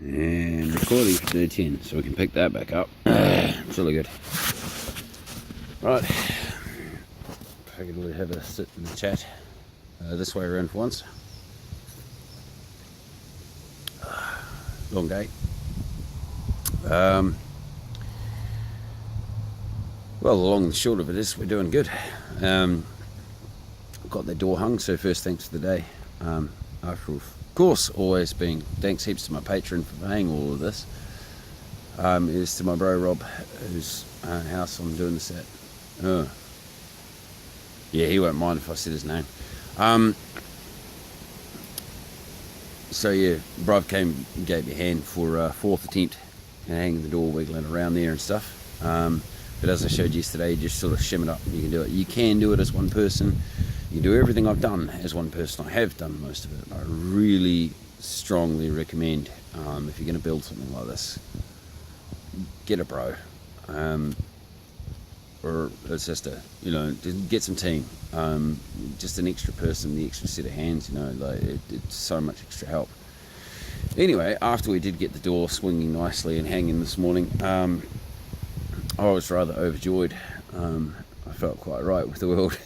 And recording for day 10, so we can pick that back up. It's really good. Right, figured we'd have a sit and chat this way around for once. Long day. Well, the long and short of it is we're doing good. Got the door hung, so first thanks for the day. After, of course, always being thanks heaps to my patron for paying all of this. Is to my bro Rob, whose house I'm doing this at. Yeah, he won't mind if I said his name. So yeah, bruv came and gave me a hand for fourth attempt and hanging the door, wiggling around there and stuff. But as I showed yesterday, you just sort of shim it up and you can do it. You can do it as one person. You can do everything I've done as one person. I have done most of it. I really strongly recommend, if you're going to build something like this, get a bro. Or it's just get some team. Just an extra person, the extra set of hands, it's so much extra help. Anyway, after we did get the door swinging nicely and hanging this morning, I was rather overjoyed. I felt quite right with the world.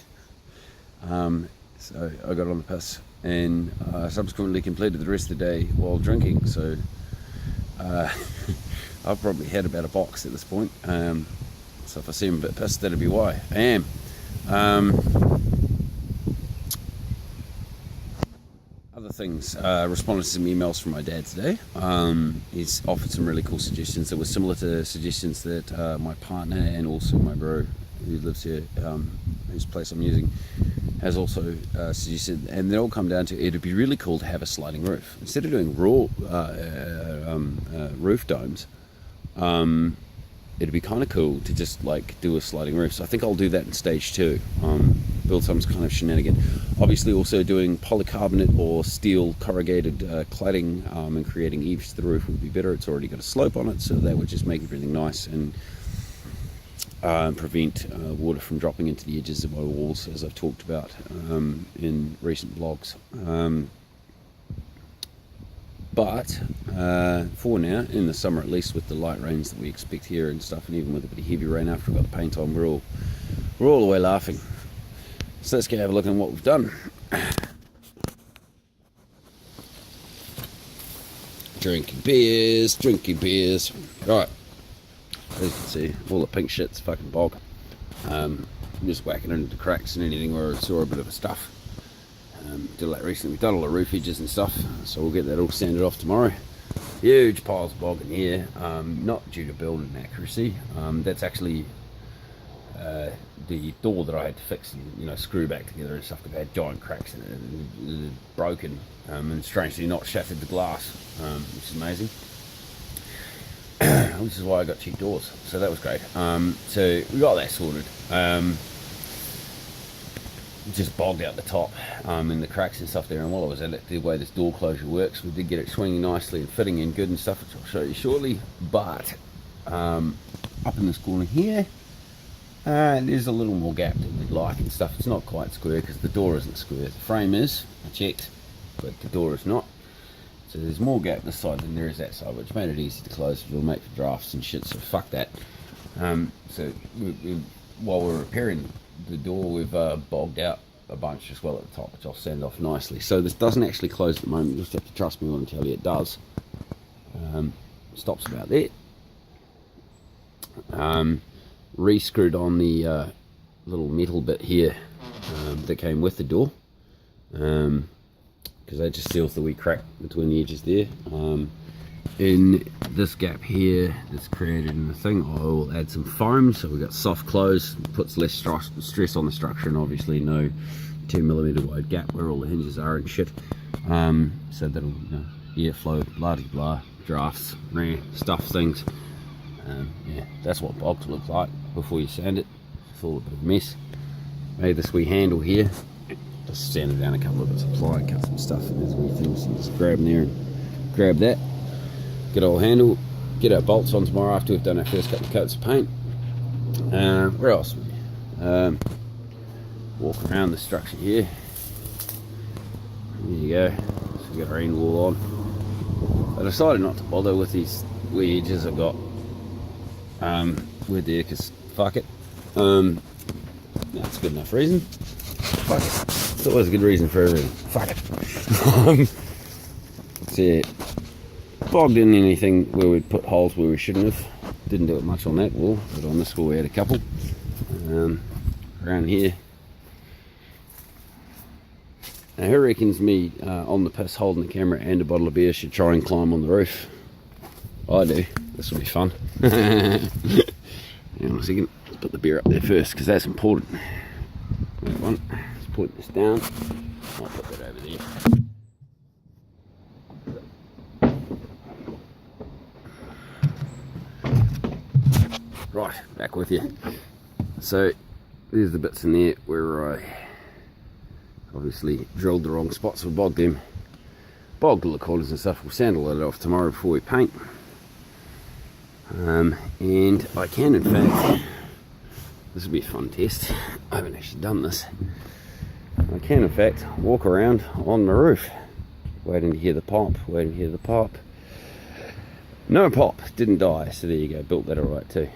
So I got on the piss and subsequently completed the rest of the day while drinking. So I've probably had about a box at this point. So if I seem a bit pissed, that'll be why I am. Other things, responded to some emails from my dad today. He's offered some really cool suggestions that were similar to suggestions that my partner and also my bro who lives here, whose place I'm using, has also suggested, and they all come down to it'd be really cool to have a sliding roof instead of doing raw roof domes. It'd be kind of cool to just do a sliding roof. So I think I'll do that in stage 2. Build some kind of shenanigan. Obviously also doing polycarbonate or steel corrugated cladding and creating eaves to the roof would be better. It's already got a slope on it, so that would just make everything nice and prevent water from dropping into the edges of my walls, as I've talked about in recent vlogs. But for now, in the summer at least, with the light rains that we expect here and stuff, and even with a bit of heavy rain after we've got the paint on, we're all the way laughing. So let's go have a look at what we've done. Drinking beers. Right, as you can see, all the pink shit's fucking bog. I'm just whacking it into cracks and anything where I saw a bit of a stuff. Did that recently. We've done all the roof edges and stuff, so we'll get that all sanded off tomorrow. Huge piles of bog in here, not due to build inaccuracy. That's actually the door that I had to fix and screw back together and stuff. It had giant cracks in it and it had broken, and strangely not shattered the glass, which is amazing. Which is why I got cheap doors, so that was great. So we got that sorted. Just bogged out the top and the cracks and stuff there, and while I was at it, the way this door closure works, we did get it swinging nicely and fitting in good and stuff, which I'll show you shortly. But up in this corner here, there's a little more gap than we'd like and stuff. It's not quite square because the door isn't square. The frame is, I checked, but the door is not. So there's more gap this side than there is that side, which made it easy to close. It'll make for drafts and shit, so fuck that. So while we're repairing the door, we've bogged out a bunch as well at the top, which I'll sand off nicely. So this doesn't actually close at the moment. You just have to trust me when I tell you it does. Stops about there. Re-screwed on the little metal bit here that came with the door, because that just seals the wee crack between the edges there. In this gap here that's created in the thing, I will add some foam, so we've got soft close, puts less stress on the structure, and obviously no 2mm wide gap where all the hinges are and shit. So that'll airflow, blah de blah, drafts, stuff things. Yeah, that's what bogs look like before you sand it. It's all a bit of a mess. Made this wee handle here, just sanded down a couple of bits of ply, cut some stuff, and there's wee things, you just grab in there and grab that. Good old handle. Get our bolts on tomorrow after we've done our first couple of coats of paint. Where else? Walk around the structure here. There you go. So we've got our end wall on. decided not to bother with these wee edges I've got with there, because fuck it. That's good enough reason. Fuck it. It's always a good reason for everything. Fuck it. So yeah, bogged in anything where we'd put holes where we shouldn't have. Didn't do it much on that wall, but on this wall we had a couple. Around here. Now who reckons me on the piss holding the camera and a bottle of beer should try and climb on the roof? I do. This will be fun. Hang on a second. Let's put the beer up there first, because that's important. Wait one. Let's put this down. I'll put that over there. Right, back with you. So there's the bits in there where I obviously drilled the wrong spots. We bogged them, bogged all the corners and stuff. We'll sand all that off tomorrow before we paint. And I can, in fact, this will be a fun test. I haven't actually done this. I can, in fact, walk around on the roof, waiting to hear the pop, waiting to hear the pop. No pop, didn't die, so there you go, built that alright too.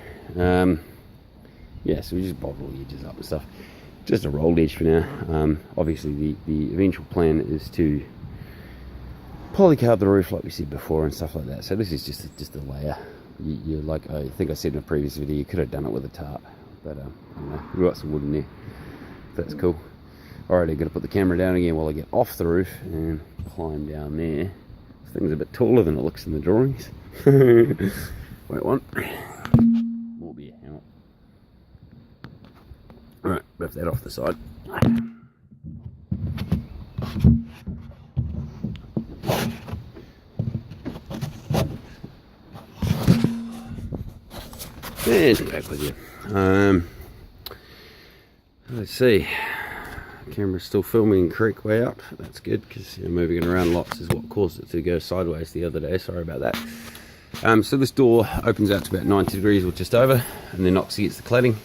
Yeah, so we just bogged all the edges up and stuff. Just a rolled edge for now. Obviously the eventual plan is to polycarb the roof like we said before and stuff like that. So this is just a layer. You're like, I think I said in a previous video, you could have done it with a tarp, but I don't know, we've got some wood in there. That's cool. Alright, I'm going to put the camera down again while I get off the roof and climb down there. This thing's a bit taller than it looks in the drawings. Wait one. More beer, hang on. Alright, lift that off the side. And back with you. Let's see. Camera's still filming correct way up. That's good, because moving it around lots is what caused it to go sideways the other day. Sorry about that. So this door opens out to about 90 degrees or just over, and then knocks against the cladding.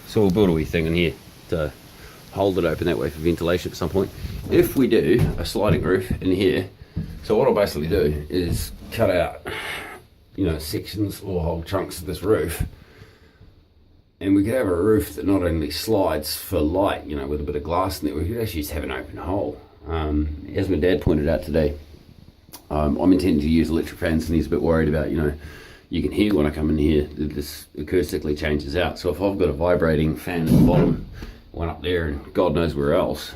So we'll build a wee thing in here to hold it open that way for ventilation at some point. If we do a sliding roof in here, so what I'll basically do is cut out, sections or whole chunks of this roof, and we could have a roof that not only slides for light, with a bit of glass in there, we could actually just have an open hole. As my dad pointed out today, I'm intending to use electric fans, and he's a bit worried about, you can hear when I come in here, this acoustically changes out. So if I've got a vibrating fan at the bottom, one up there, and God knows where else,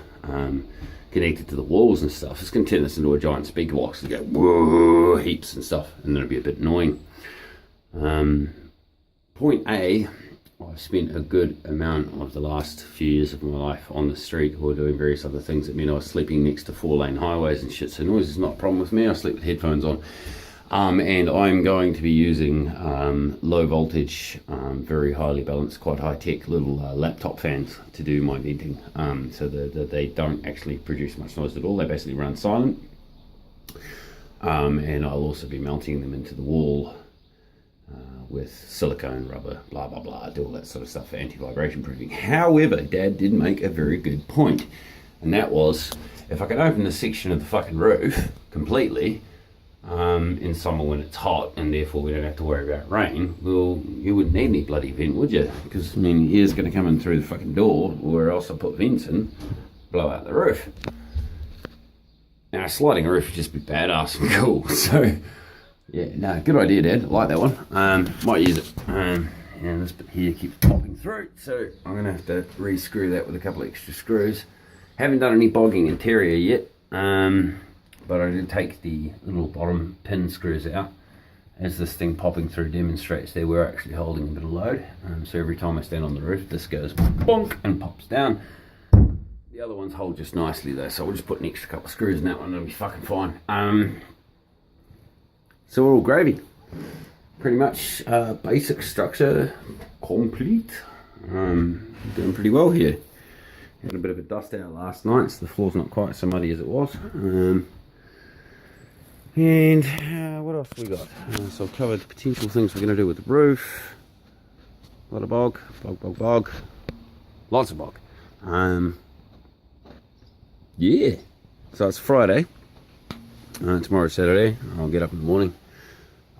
connected to the walls and stuff, it's going to turn this into a giant speaker box and go whoa, heaps and stuff, and then it'll be a bit annoying. Point A, I've spent a good amount of the last few years of my life on the street or doing various other things that mean I was sleeping next to 4-lane highways and shit, so noise is not a problem with me. I sleep with headphones on. And I'm going to be using low voltage, very highly balanced, quite high-tech little laptop fans to do my venting, so that they don't actually produce much noise at all. They basically run silent. And I'll also be mounting them into the wall with silicone, rubber, blah, blah, blah, do all that sort of stuff for anti-vibration proofing. However, Dad did make a very good point, and that was, if I can open this section of the fucking roof completely, in summer when it's hot and therefore we don't have to worry about rain, well, you wouldn't need any bloody vent, would you? Because, air's going to come in through the fucking door, or where else I put vents in, blow out the roof. Now, a sliding roof would just be badass and cool, so, yeah, no, good idea, Dad. I like that one. Might use it. And this bit here keeps popping through, so I'm going to have to re-screw that with a couple of extra screws. Haven't done any bogging interior yet, but I did take the little bottom pin screws out, as this thing popping through demonstrates there we're actually holding a bit of load. So every time I stand on the roof, this goes bonk and pops down. The other ones hold just nicely though, so we'll just put an extra couple of screws in that one and it'll be fucking fine. So we're all gravy. Pretty much basic structure complete. Doing pretty well here. Had a bit of a dust out last night, so the floor's not quite so muddy as it was. And what else have we got? So I've covered the potential things we're going to do with the roof. A lot of bog. Lots of bog. Yeah. So it's Friday. Tomorrow's Saturday. I'll get up in the morning.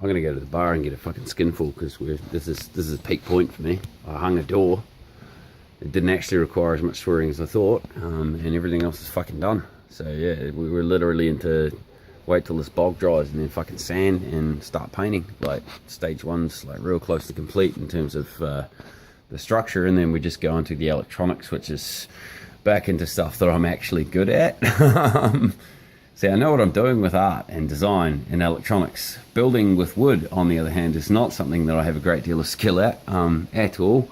I'm gonna go to the bar and get a fucking skinful because this is a peak point for me. I hung a door. It didn't actually require as much swearing as I thought, and everything else is fucking done. So yeah, we were literally into wait till this bog dries and then fucking sand and start painting. Like stage one's like real close to complete in terms of the structure, and then we just go into the electronics, which is back into stuff that I'm actually good at. See, I know what I'm doing with art and design and electronics. Building with wood, on the other hand, is not something that I have a great deal of skill at all.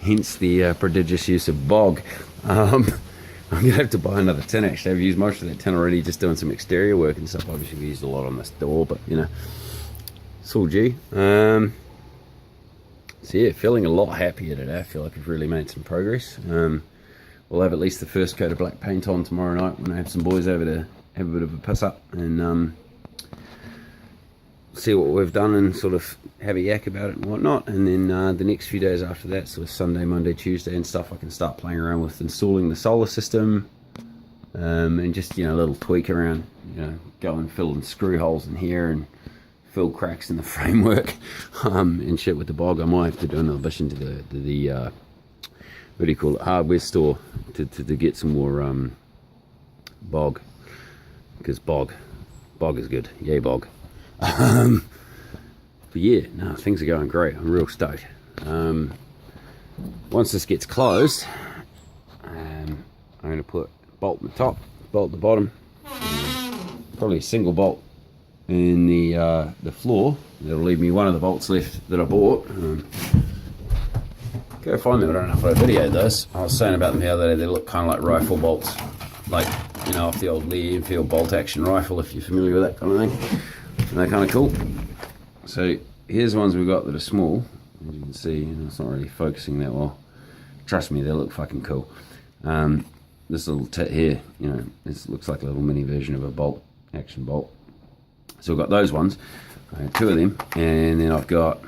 Hence the prodigious use of bog. I'm gonna have to buy another tin. Actually, I've used most of that tin already, just doing some exterior work and stuff. Obviously, we used a lot on this door, but you know, it's all G. So yeah, feeling a lot happier today. I feel like I've really made some progress. We'll have at least the first coat of black paint on tomorrow night when I have some boys over to have a bit of a piss up and see what we've done and sort of have a yak about it and whatnot. And then the next few days after that, so Sunday, Monday, Tuesday and stuff, I can start playing around with installing the solar system and just, you know, a little tweak around, you know, go and fill in screw holes in here and fill cracks in the framework and shit with the bog. I might have to do another mission to the what do you call it, hardware store to get some more bog, because bog is good. Yay bog. But yeah, no, things are going great. I'm real stoked. Once this gets closed, I'm going to put bolt in the top, bolt at the bottom, probably a single bolt in the floor. That'll leave me one of the bolts left that I bought. Go find them. I don't know if I videoed those. I was saying about them the other day. They look kind of like rifle bolts, like, you know, off the old Lee Enfield bolt action rifle, if you're familiar with that kind of thing. And they're kind of cool. So here's ones we've got that are small. As you can see, you know, it's not really focusing that well. Trust me, they look fucking cool. This little tit here, you know, this looks like a little mini version of a bolt, action bolt. So we've got those ones, two of them, and then I've got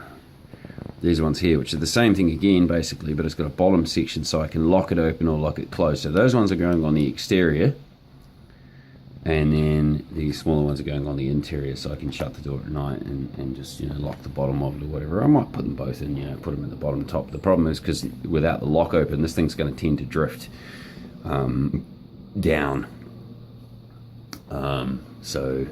these ones here, which are the same thing again, basically, but it's got a bottom section so I can lock it open or lock it closed. So those ones are going on the exterior, and then these smaller ones are going on the interior so I can shut the door at night and just, you know, lock the bottom of it or whatever. I might put them both in, you know, put them in the bottom and top. The problem is because without the lock open, this thing's going to tend to drift down. So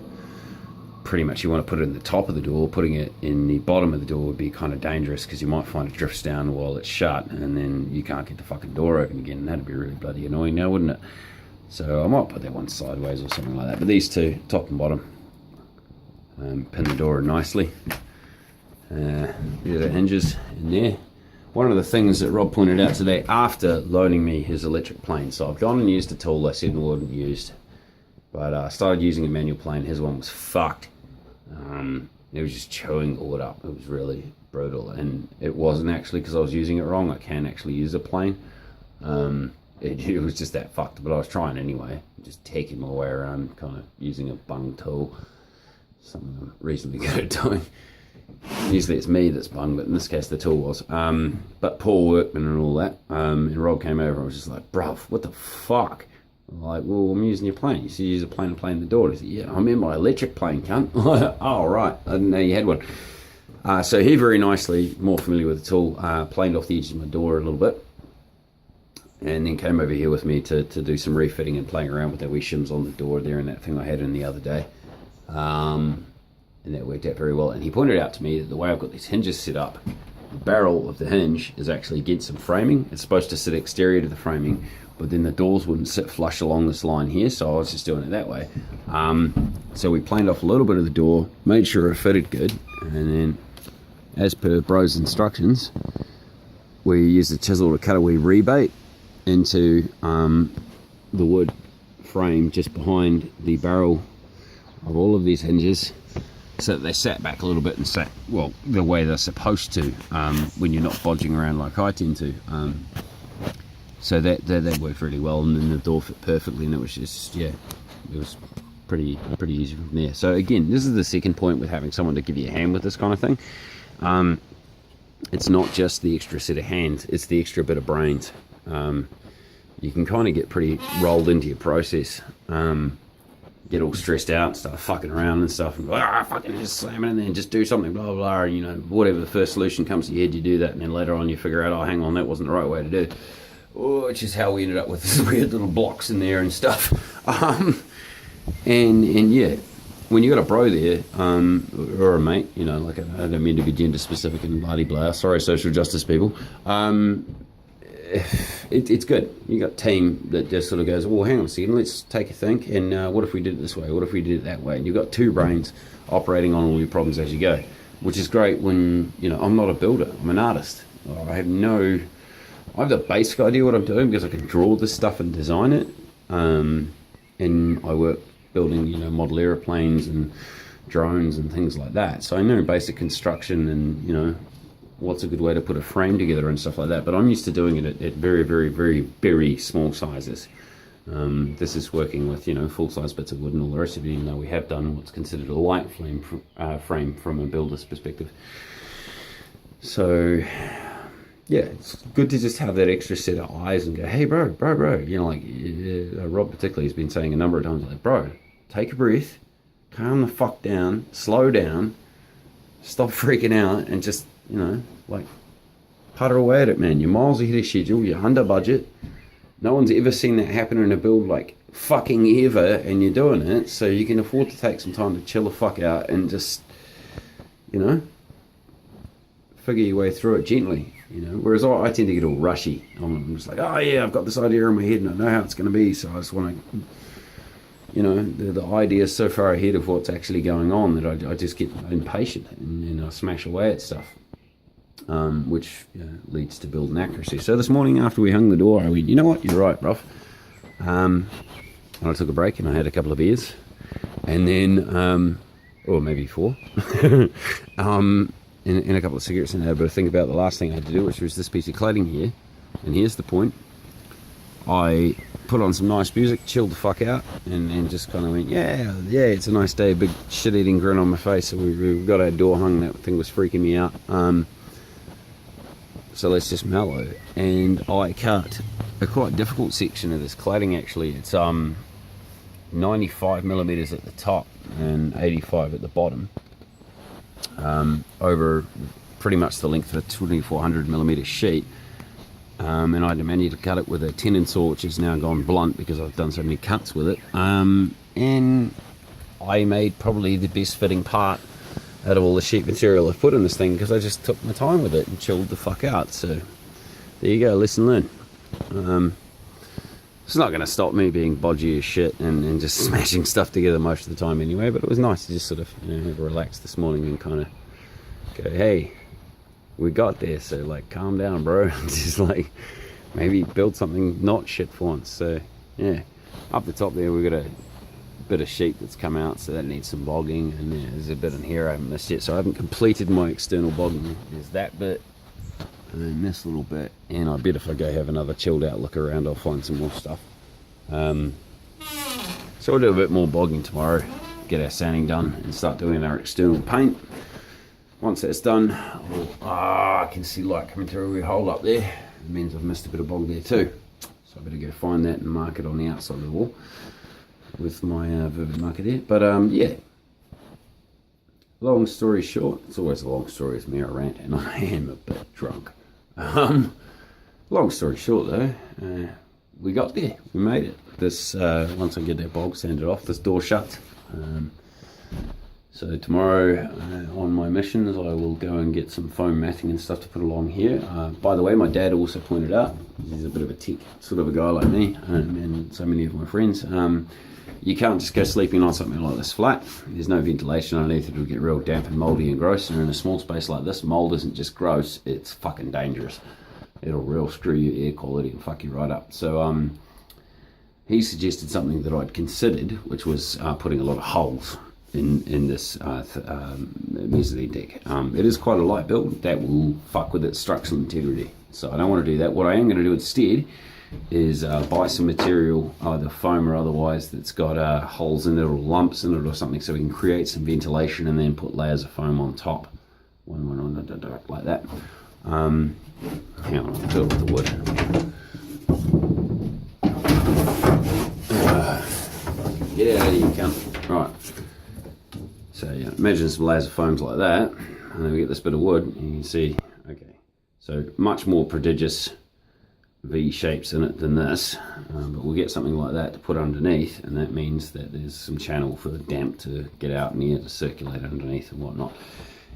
pretty much you want to put it in the top of the door. Putting it in the bottom of the door would be kind of dangerous because you might find it drifts down while it's shut and then you can't get the fucking door open again. That'd be really bloody annoying now, wouldn't it? So I might put that one sideways or something like that. But these two, top and bottom, pin the door in nicely. There are the hinges in there. One of the things that Rob pointed out today after loaning me his electric plane, so I've gone and used a tool I said I wouldn't use, but I started using a manual plane. His one was fucked. It was just chewing all it up. It was really brutal, and it wasn't actually because I was using it wrong. I can actually use a plane. It was just that fucked, but I was trying anyway, just taking my way around, kind of using a bung tool, something I'm reasonably good at doing. Usually it's me that's bung, but in this case the tool was. But poor workman and all that, and Rob came over and was just like, bruv, what the fuck? I'm like, well, I'm using your plane. You said you use a plane to plane the door. He said, yeah, I'm in my electric plane, cunt. Oh, right, I didn't know you had one. So he very nicely, more familiar with the tool, planed off the edge of my door a little bit, and then came over here with me to do some refitting and playing around with the wee shims on the door there and that thing I had in the other day. And that worked out very well. And he pointed out to me that the way I've got these hinges set up, the barrel of the hinge is actually against some framing. It's supposed to sit exterior to the framing, but then the doors wouldn't sit flush along this line here, so I was just doing it that way. So we planed off a little bit of the door, made sure it fitted good, and then, as per bro's instructions, we used the chisel to cut a wee rebate into the wood frame just behind the barrel of all of these hinges, so that they sat back a little bit and sat, well, the way they're supposed to when you're not bodging around like I tend to. So that worked really well, and then the door fit perfectly, and it was just, yeah, it was pretty easy from there. So again, this is the second point with having someone to give you a hand with this kind of thing. It's not just the extra set of hands, it's the extra bit of brains. You can kind of get pretty rolled into your process. get all stressed out and start fucking around and stuff and go, fucking just slam it in there and just do something, blah, blah, blah. And, you know, whatever the first solution comes to your head, you do that. And then later on you figure out, oh, hang on, that wasn't the right way to do it. Which is how we ended up with these weird little blocks in there and stuff. And yeah, when you got a bro there, or a mate, you know, like I don't mean to be gender specific and bloody blah, sorry social justice people, it's good. You got a team that just sort of goes, well, hang on a second, let's take a think, and what if we did it this way, what if we did it that way, and you've got two brains operating on all your problems as you go, which is great when, you know, I'm not a builder, I'm an artist. I have the basic idea what I'm doing because I can draw this stuff and design it, and I work building, you know, model airplanes and drones and things like that. So I know basic construction and, you know, what's a good way to put a frame together and stuff like that. But I'm used to doing it at very, very, very, very small sizes. This is working with, you know, full-size bits of wood and all the rest of it, even though we have done what's considered a light frame from a builder's perspective. So yeah, it's good to just have that extra set of eyes and go, hey, bro, you know, like Rob particularly has been saying a number of times, like, bro, take a breath, calm the fuck down, slow down, stop freaking out, and just, you know, like, putter away at it, man. You're miles ahead of schedule, you're under budget. No one's ever seen that happen in a build, like, fucking ever, and you're doing it, so you can afford to take some time to chill the fuck out and just, you know, figure your way through it gently. You know, whereas I tend to get all rushy. I'm just like, oh yeah, I've got this idea in my head and I know how it's going to be, so I just want to, you know, the idea is so far ahead of what's actually going on that I just get impatient and I smash away at stuff, which, you know, leads to build accuracy. So this morning after we hung the door, I went, you know what, you're right, bruv. And I took a break and I had a couple of beers, and then, or maybe 4. And a couple of cigarettes, and I had a bit of think about the last thing I had to do, which was this piece of cladding here. And here's the point. I put on some nice music, chilled the fuck out, and just kind of went, yeah, it's a nice day, a big shit-eating grin on my face. So we got our door hung, that thing was freaking me out. So let's just mellow. And I cut a quite difficult section of this cladding, actually. It's 95 millimeters at the top and 85 at the bottom. Over pretty much the length of a 2400 millimeter sheet, and I managed to cut it with a tenon saw, which has now gone blunt because I've done so many cuts with it, and I made probably the best fitting part out of all the sheet material I've put in this thing because I just took my time with it and chilled the fuck out. So there you go, lesson learned. It's not going to stop me being bodgy as shit and just smashing stuff together most of the time anyway, but it was nice to just sort of, you know, relax this morning and kind of go, hey, we got there, so like calm down, bro. Just like maybe build something not shit for once. So yeah, up the top there we've got a bit of sheet that's come out, so that needs some bogging, and there's a bit in here I haven't missed yet, so I haven't completed my external bogging. There's that bit and then this little bit, and I bet if I go have another chilled out look around I'll find some more stuff. So we'll do a bit more bogging tomorrow, get our sanding done and start doing our external paint. Once that's done, I can see light coming through a wee hole up there. It means I've missed a bit of bog there too, so I better go find that and mark it on the outside of the wall with my vivid marker there. But yeah, long story short, it's always a long story with me, I rant, and I am a bit drunk. Long story short though, we got there, we made it. This once I get that bog sanded off, this door shut. So tomorrow on my missions I will go and get some foam matting and stuff to put along here. By the way, my dad also pointed out, he's a bit of a tech sort of a guy like me, and so many of my friends, you can't just go sleeping on something like this flat. There's no ventilation underneath, it'll get real damp and mouldy and gross, and in a small space like this, mould isn't just gross, it's fucking dangerous. It'll real screw your air quality and fuck you right up. So he suggested something that I'd considered, which was putting a lot of holes in this mezzanine deck. It is quite a light build that will fuck with its structural integrity, so I don't want to do that. What I am going to do instead is buy some material, either foam or otherwise, that's got holes in it or lumps in it or something, so we can create some ventilation and then put layers of foam on top, like that. Hang on, I'll do it with the wood. Get out of steady you can. Right. So yeah, imagine some laser foams like that, and then we get this bit of wood, and you can see, okay, so much more prodigious V shapes in it than this, but we'll get something like that to put underneath, and that means that there's some channel for damp to get out and air to circulate underneath and whatnot.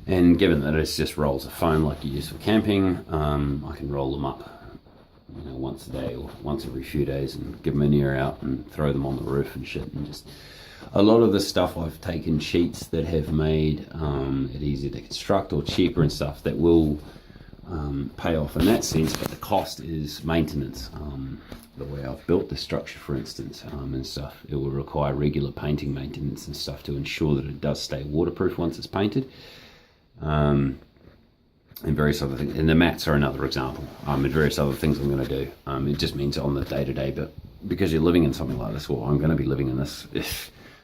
And given that it's just rolls of foam like you use for camping, I can roll them up, you know, once a day or once every few days and give them an air out and throw them on the roof and shit. And just a lot of the stuff, I've taken sheets that have made it easier to construct or cheaper and stuff that will pay off in that sense, but the cost is maintenance. The way I've built the structure, for instance, and stuff, it will require regular painting maintenance and stuff to ensure that it does stay waterproof once it's painted. And various other things, and the mats are another example, and various other things I'm going to do. It just means on the day-to-day, but because you're living in something like this, or I'm going to be living in this,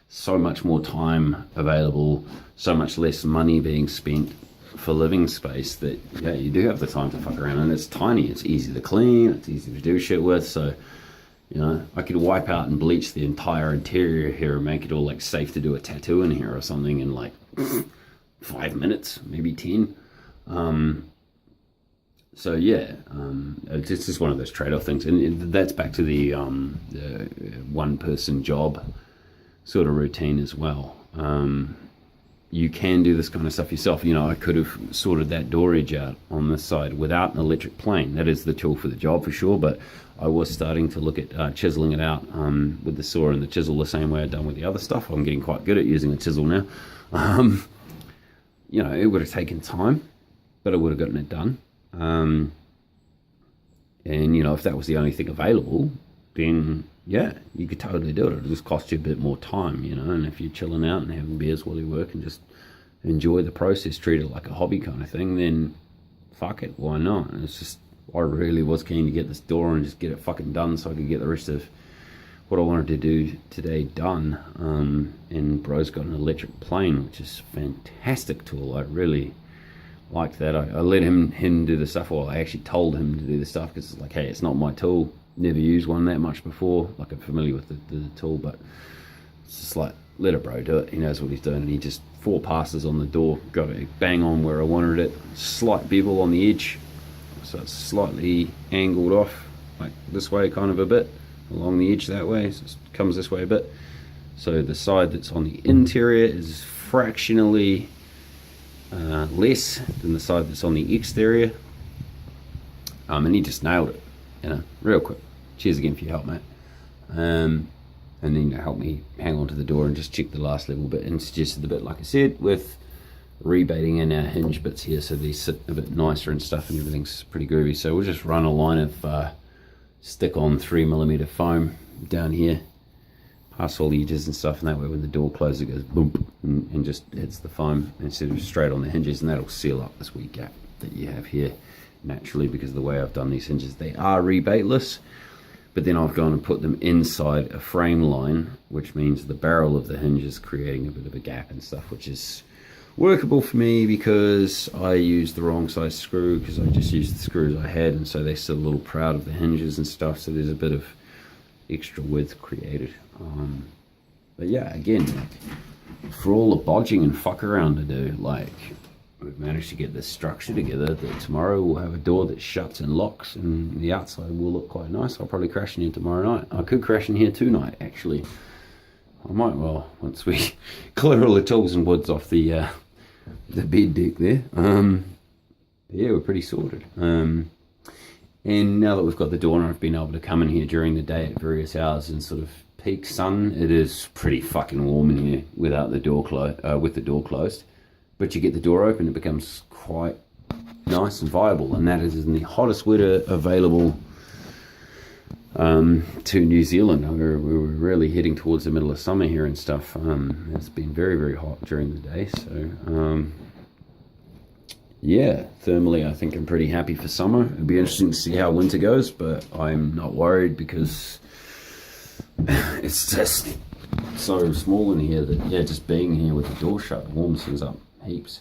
so much more time available, so much less money being spent for living space, that yeah, you do have the time to fuck around, and it's tiny, it's easy to clean, it's easy to do shit with. So you know, I could wipe out and bleach the entire interior here and make it all like safe to do a tattoo in here or something in like 5 minutes, maybe 10. So yeah, it's just one of those trade-off things, and that's back to the one-person job sort of routine as well. You can do this kind of stuff yourself. You know, I could have sorted that door edge out on this side without an electric plane. That is the tool for the job for sure, but I was starting to look at chiseling it out with the saw and the chisel the same way I'd done with the other stuff. I'm getting quite good at using a chisel now. You know, it would have taken time, but I would have gotten it done. And, you know, if that was the only thing available, then, yeah, you could totally do it. It'll just cost you a bit more time, you know, and if you're chilling out and having beers while you work and just enjoy the process, treat it like a hobby kind of thing, then fuck it, why not? And it's just, I really was keen to get this door and just get it fucking done so I could get the rest of what I wanted to do today done. And bro's got an electric plane, which is a fantastic tool. I really like that. I let him do the stuff, or I actually told him to do the stuff, because it's like, hey, it's not my tool, never used one that much before, like I'm familiar with the tool, but it's just like, let a bro do it, he knows what he's doing. And he just 4 passes on the door, got it bang on where I wanted it, slight bevel on the edge, so it's slightly angled off like this way kind of a bit along the edge that way, so it comes this way a bit, so the side that's on the interior is fractionally less than the side that's on the exterior. And he just nailed it, you know, real quick. Cheers again for your help, mate. And then help me hang on to the door and just check the last little bit, and suggested the bit, like I said, with rebating in our hinge bits here so these sit a bit nicer and stuff, and everything's pretty groovy. So we'll just run a line of stick on 3mm foam down here past all the edges and stuff, and that way when the door closes it goes boom and just hits the foam instead of straight on the hinges, and that'll seal up this wee gap that you have here naturally, because of the way I've done these hinges. They are rebateless, but then I've gone and put them inside a frame line, which means the barrel of the hinge is creating a bit of a gap and stuff, which is workable for me because I used the wrong size screw, because I just used the screws I had, and so they're still a little proud of the hinges and stuff, so there's a bit of extra width created. But yeah, again, for all the bodging and fuck around to do, like, we've managed to get this structure together that tomorrow we'll have a door that shuts and locks, and the outside will look quite nice. I'll probably crash in here tomorrow night. I could crash in here tonight, actually. I might, well, once we clear all the tools and woods off the bed deck there. Yeah, we're pretty sorted. And now that we've got the door, and I've been able to come in here during the day at various hours and sort of peak sun, it is pretty fucking warm in here without the door with the door closed. But you get the door open, it becomes quite nice and viable, and that is in the hottest weather available to New Zealand. We were really heading towards the middle of summer here and stuff. It's been very, very hot during the day, so yeah, thermally I think I'm pretty happy for summer. It'll be interesting to see how winter goes, but I'm not worried because it's just so small in here that, yeah, just being here with the door shut warms things up heaps.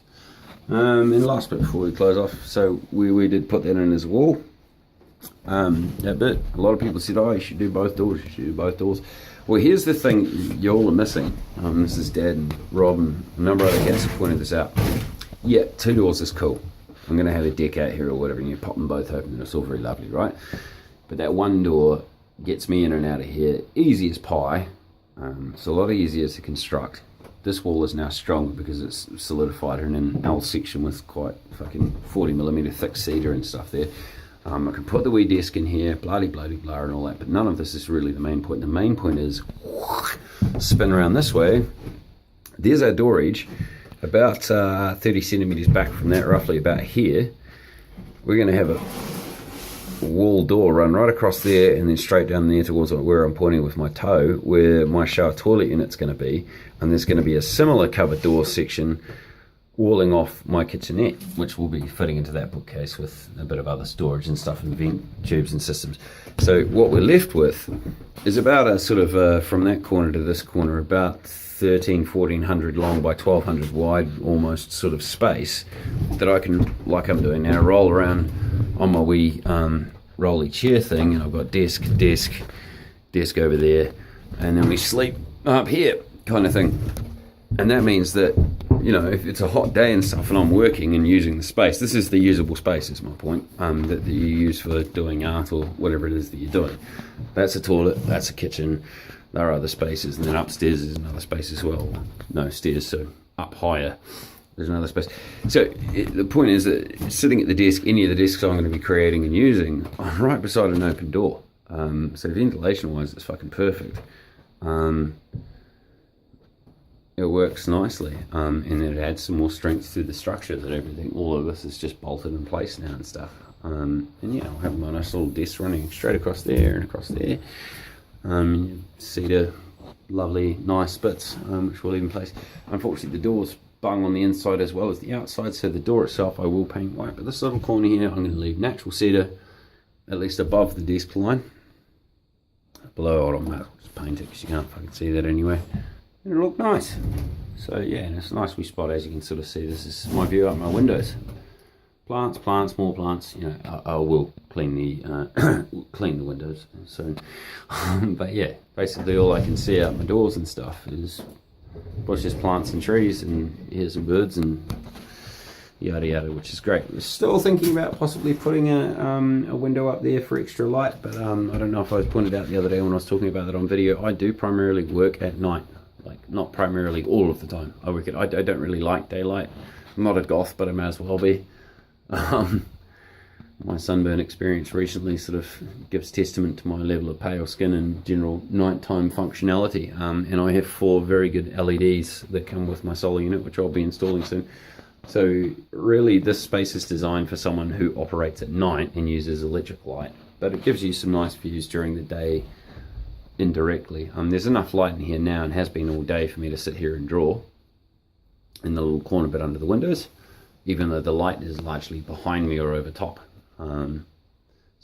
And last bit before we close off, so we did put that in as a wall. That bit, a lot of people said, oh, you should do both doors, Well, here's the thing you all are missing. This is Dad and Rob and a number of other guys have pointed this out. Yeah, 2 doors is cool. I'm going to have a deck out here or whatever, and you pop them both open, and it's all very lovely, right? But that 1 door gets me in and out of here easy as pie. It's a lot easier to construct. This wall is now strong because it's solidified in an L section with quite fucking 40mm thick cedar and stuff there. I can put the wee desk in here, blah blah blah and all that, but none of this is really the main point. The main point is spin around this way. There's our door edge, about 30 centimeters back from that, roughly about here. We're going to have a wall door run right across there and then straight down there towards where I'm pointing with my toe, where my shower toilet unit's going to be, and there's going to be a similar cupboard door section walling off my kitchenette, which will be fitting into that bookcase with a bit of other storage and stuff and vent tubes and systems. So what we're left with is about a sort of from that corner to this corner, about 1400 long by 1200 wide almost sort of space that I can, like I'm doing now, roll around on my wee rolly chair thing, and I've got desk over there, and then we sleep up here kind of thing. And that means that, you know, if it's a hot day and stuff and I'm working and using the space, this is the usable space is my point, that you use for doing art or whatever it is that you're doing. That's a toilet, that's a kitchen, there are other spaces, and then upstairs is another space as well. No stairs, so up higher there's another space. So the point is that sitting at the desk, any of the desks I'm going to be creating and using, I'm right beside an open door. So ventilation wise it's fucking perfect. It works nicely, and it adds some more strength to the structure that everything, all of this is just bolted in place now and stuff. And yeah, I'll have my nice little desk running straight across there and across there. Cedar, lovely, nice bits, which we'll leave in place. Unfortunately, the door's bung on the inside as well as the outside, so the door itself I will paint white. But this little corner here, I'm going to leave natural cedar, at least above the desk line. Below it, I'll just paint it because you can't fucking see that anyway. It'll look nice. So yeah, and it's a nice wee spot, as you can sort of see. This is my view out my windows. Plants, more plants. You know, I will clean the clean the windows soon. But yeah, basically all I can see out my doors and stuff is bushes, plants, and trees, and here's some birds and yada yada, which is great. We're still thinking about possibly putting a window up there for extra light, but I don't know if I was pointed out the other day when I was talking about that on video. I do primarily work at night. Like, not primarily all of the time. I don't really like daylight. I'm not a goth, but I may as well be. My sunburn experience recently sort of gives testament to my level of pale skin and general nighttime functionality. And I have 4 very good LEDs that come with my solar unit, which I'll be installing soon. So really, this space is designed for someone who operates at night and uses electric light. But it gives you some nice views during the day, indirectly. There's enough light in here now, and has been all day, for me to sit here and draw in the little corner bit under the windows, even though the light is largely behind me or over top. So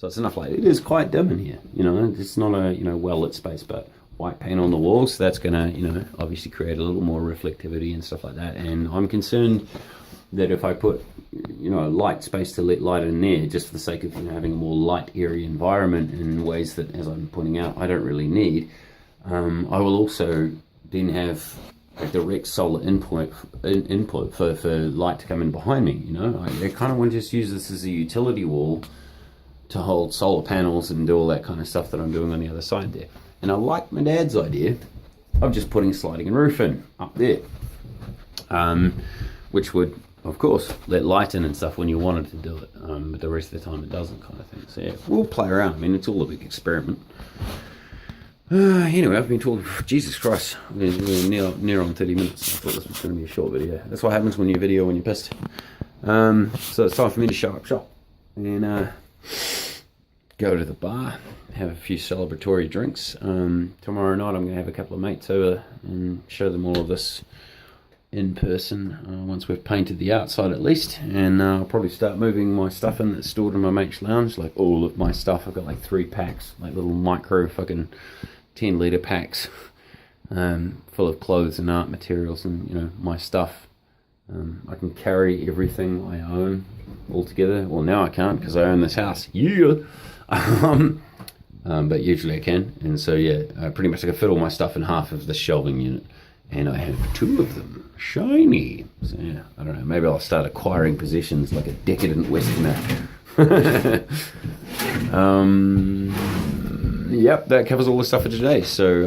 it's enough light. It is quite dim in here, you know. It's not a, you know, well lit space, but white paint on the walls, that's gonna, you know, obviously create a little more reflectivity and stuff like that. And I'm concerned that if I put, you know, a light space to let light in there, just for the sake of, you know, having a more light, airy environment in ways that, as I'm pointing out, I don't really need, I will also then have a direct solar input for light to come in behind me. You know, I kind of want to just use this as a utility wall to hold solar panels and do all that kind of stuff that I'm doing on the other side there. And I like my dad's idea of just putting a sliding roof in up there, which would, of course, let light in and stuff when you wanted to do it, but the rest of the time it doesn't, kind of thing. So yeah, we'll play around. I mean, it's all a big experiment. Anyway, I've been talking, Jesus Christ, we're near on 30 minutes. I thought this was going to be a short video. That's what happens when you video when you're pissed. So it's time for me to shut up shop and go to the bar, have a few celebratory drinks. Tomorrow night I'm going to have a couple of mates over and show them all of this in person, once we've painted the outside at least. And I'll probably start moving my stuff in that's stored in my mate's lounge, like all of my stuff. I've got like 3 packs, like little micro fucking 10-litre packs, full of clothes and art materials and, you know, my stuff. I can carry everything I own all together. Well, now I can't because I own this house. Yeah. but usually I can. And so yeah, pretty much I can fit all my stuff in half of the shelving unit, and I have 2 of them, shiny. So yeah, I don't know, maybe I'll start acquiring possessions like a decadent Westerner. Yep, that covers all the stuff for today. So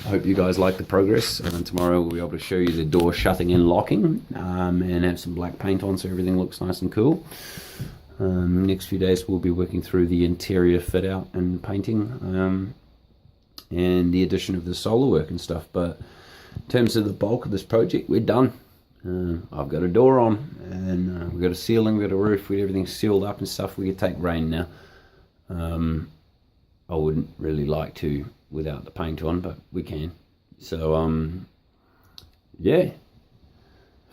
I hope you guys like the progress. Tomorrow we'll be able to show you the door shutting and locking, and have some black paint on so everything looks nice and cool. Next few days we'll be working through the interior fit out and painting, and the addition of the solar work and stuff. But in terms of the bulk of this project, we're done. I've got a door on, and we've got a ceiling, we've got a roof, we've got everything sealed up and stuff. We could take rain now. I wouldn't really like to without the paint on, but we can. So yeah,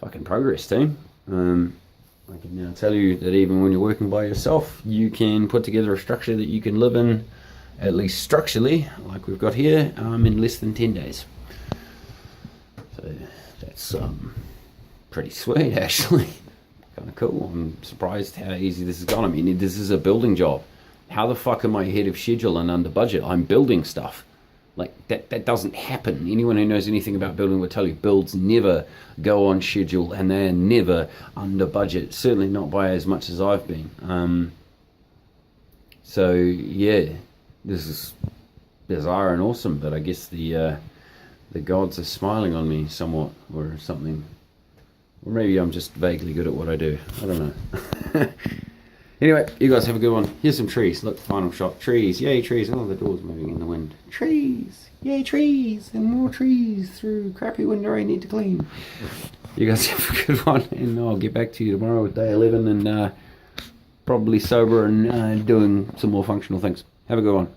fucking progress, team. I can now tell you that even when you're working by yourself, you can put together a structure that you can live in, at least structurally, like we've got here, in less than 10 days. So that's pretty sweet, actually. Kind of cool. I'm surprised how easy this has gone. I mean, this is a building job. How the fuck am I ahead of schedule and under budget? I'm building stuff. Like, that doesn't happen. Anyone who knows anything about building will tell you builds never go on schedule, and they're never under budget. Certainly not by as much as I've been. So yeah, this is bizarre and awesome, but I guess the gods are smiling on me somewhat, or something. Or maybe I'm just vaguely good at what I do. I don't know. Anyway, you guys have a good one. Here's some trees. Look, final shot. Trees. Yay, trees. Oh, the door's moving in the wind. Trees. Yay, trees. And more trees through crappy window I need to clean. You guys have a good one. And I'll get back to you tomorrow with day 11 and probably sober and doing some more functional things. Have a good one.